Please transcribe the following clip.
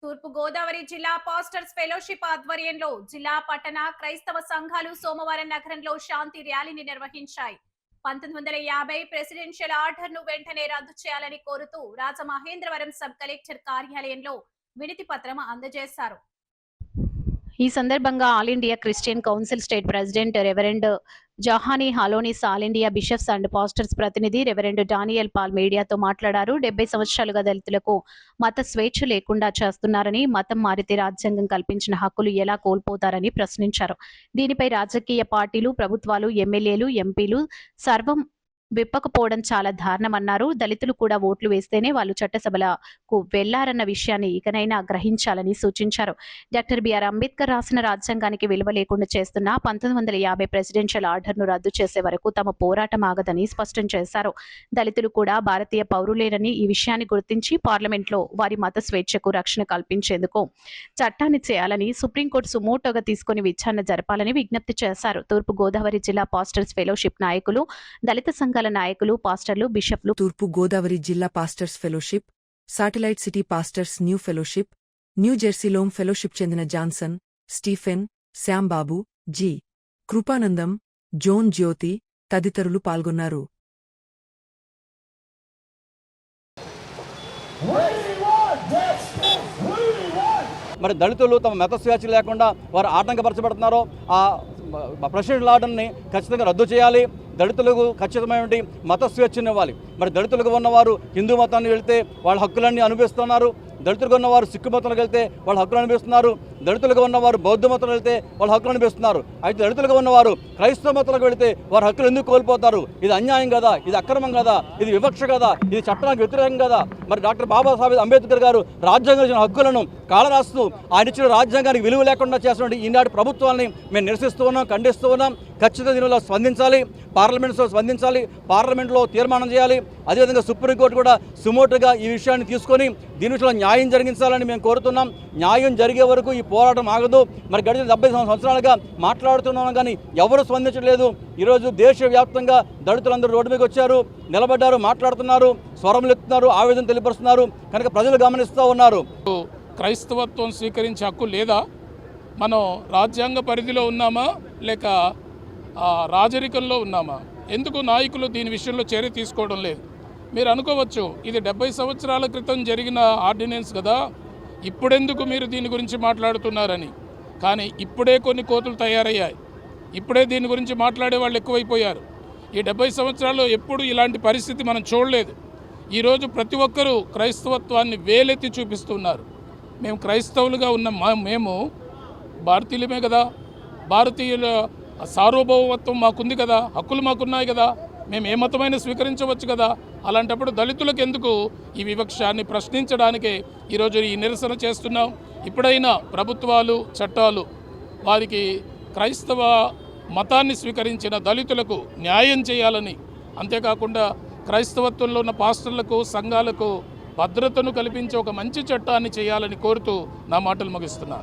తూర్పు గోదావరి జిల్లా pastors fellowship ఆధ్వర్యంలో జిల్లా పట్టణ క్రైస్తవ సంఘాలు సోమవారం నగరంలో శాంతి ర్యాలీని నిర్వహించాయి. 1950 ప్రెసిడెన్షియల్ ఆర్డర్ ను వెంటనే రద్దు చేయాలని కోరుతూ రాజమహేంద్రవరం సబ్ కలెక్టర్ కార్యాలయంలో వినతి పత్రం అందజేశారు. ఈ సందర్భంగా all India Christian council state president reverend జహానీ హాలోనిస్, all India bishops and pastors ప్రతినిధి రెవరెండ్ డానియల్ పాల్ మీడియాతో మాట్లాడారు. 70 సంవత్సరాలుగా దళితులకు మత స్వేచ్ఛ లేకుండా చేస్తున్నారని, మతం మారితే రాజ్యాంగం కల్పించిన హక్కులు ఎలా కోల్పోతారని ప్రశ్నించారు. దీనిపై రాజకీయ పార్టీలు, ప్రభుత్వాలు, ఎమ్మెల్యేలు, ఎంపీలు సర్వం విప్పకపోవడం చాలా దారుణమన్నారు. దళితులు కూడా ఓట్లు వేస్తేనే వాళ్ళు చట్టసభలకు వెళ్లారన్న విషయాన్ని ఇకనైనా గ్రహించాలని సూచించారు. డాక్టర్ బిఆర్ అంబేద్కర్ రాసిన రాజ్యాంగానికి విలువ లేకుండా చేస్తున్న 1950 ప్రెసిడెన్షియల్ ఆర్డర్ను రద్దు చేసే వరకు తమ పోరాటం ఆగదని స్పష్టం చేశారు. దళితులు కూడా భారతీయ పౌరులేనని ఈ విషయాన్ని గుర్తించి పార్లమెంట్లో వారి మత స్వేచ్ఛకు రక్షణ కల్పించేందుకు చట్టాన్ని చేయాలని సుప్రీంకోర్టు సుమోటోగా తీసుకుని విచారణ జరపాలని విజ్ఞప్తి చేశారు. తూర్పు గోదావరి జిల్లా పాస్టర్స్ ఫెలోషిప్ నాయకులు, దళిత సంఘాల నాయకులు, పాస్టర్లు, బిషప్లు, తూర్పు గోదావరి జిల్లా pastors fellowship, satellite city pastors new fellowship, new జెర్సీలోమ్ ఫెలోషిప్ చెందిన Johnson, Stephen, Shyambabu, G. Krupanandam, Joan Jyothi తదితరులు పాల్గొన్నారు. మరి దళితులు తమ మత స్వేచ్ఛ లేకుండా వారు ఆటంకపరచబడుతున్నారో ఆ ప్రెసిడెన్షియల్ ఆర్డర్ని ఖచ్చితంగా రద్దు చేయాలి. దళితులకు ఖచ్చితమైన మత స్వేచ్ఛను ఇవ్వాలి. మరి దళితులకు ఉన్నవారు హిందూ మతాన్ని వెళ్తే వాళ్ళ హక్కులన్నీ అనుభవిస్తున్నారు. దళితులుగా ఉన్నవారు సిక్కు మతంలోకి వెళ్తే వాళ్ళ హక్కులు అనిపిస్తున్నారు. దళితులుగా ఉన్నవారు బౌద్ధ మతంలో వెళ్తే వాళ్ళ హక్కులు అనిపిస్తున్నారు. అయితే దళితులుగా ఉన్నవారు క్రైస్తవ మతంలోకి వెళితే వారి హక్కులు ఎందుకు కోల్పోతారు? ఇది అన్యాయం కదా, ఇది అక్రమం కదా, ఇది వివక్ష కదా, ఇది చట్టానికి వ్యతిరేకం కదా. మరి డాక్టర్ బాబాసాహెబ్ అంబేద్కర్ గారు రాజ్యాంగం ఇచ్చిన హక్కులను కాలరాస్తూ ఆయన ఇచ్చిన రాజ్యాంగానికి విలువ లేకుండా చేస్తున్న ఈనాటి ప్రభుత్వాన్ని మేము నిరసిస్తూ ఉన్నాం, ఖండిస్తూ ఉన్నాం. ఖచ్చితంగా దీనిలో స్పందించాలి, పార్లమెంట్లో స్పందించాలి, పార్లమెంట్లో తీర్మానం చేయాలి. అదేవిధంగా సుప్రీంకోర్టు కూడా సుమోటుగా ఈ విషయాన్ని తీసుకొని దీని విషయంలో న్యాయం జరిగించాలని మేము కోరుతున్నాం. న్యాయం జరిగే వరకు ఈ పోరాటం ఆగదు. మరి గడిచిన 70 సంవత్సరాలుగా మాట్లాడుతున్నాం కానీ ఎవరు స్పందించలేదు. ఈరోజు దేశవ్యాప్తంగా దళితులందరూ రోడ్డు మీదకి వచ్చారు, నిలబడ్డారు, మాట్లాడుతున్నారు, స్వరములు ఎత్తున్నారు, ఆవేదన తెలియపరుస్తున్నారు. కనుక ప్రజలు గమనిస్తూ ఉన్నారు. క్రైస్తవత్వం స్వీకరించే హక్కు లేదా? మనం రాజ్యాంగ పరిధిలో ఉన్నామా లేక రాజరికంలో ఉన్నామా? ఎందుకు నాయకులు దీని విషయంలో చర్య తీసుకోవడం లేదు? మీరు అనుకోవచ్చు ఇది 70 సంవత్సరాల క్రితం జరిగిన ఆర్డినెన్స్ కదా, ఇప్పుడెందుకు మీరు దీని గురించి మాట్లాడుతున్నారని. కానీ ఇప్పుడే కొన్ని కోతులు తయారయ్యాయి, ఇప్పుడే దీని గురించి మాట్లాడే వాళ్ళు ఎక్కువైపోయారు. ఈ 70 సంవత్సరాల్లో ఎప్పుడు ఇలాంటి పరిస్థితి మనం చూడలేదు. ఈరోజు ప్రతి ఒక్కరూ క్రైస్తవత్వాన్ని వేలెత్తి చూపిస్తున్నారు. మేము క్రైస్తవులుగా ఉన్న మేము భారతీయులమే కదా, భారతీయుల సార్వభౌమత్వం మాకుంది కదా, హక్కులు మాకున్నాయి కదా, మేము ఏ మతమైనా స్వీకరించవచ్చు కదా. అలాంటప్పుడు దళితులకు ఎందుకు ఈ వివక్షాన్ని ప్రశ్నించడానికే ఈరోజు ఈ నిరసన చేస్తున్నాం. ఇప్పుడైనా ప్రభుత్వాలు, చట్టాలు వారికి క్రైస్తవ మతాన్ని స్వీకరించిన దళితులకు న్యాయం చేయాలని, అంతేకాకుండా క్రైస్తవత్వంలో ఉన్న పాస్టర్లకు, సంఘాలకు భద్రతను కల్పించే ఒక మంచి చట్టాన్ని చేయాలని కోరుతూ నా మాటలు ముగిస్తున్నాను.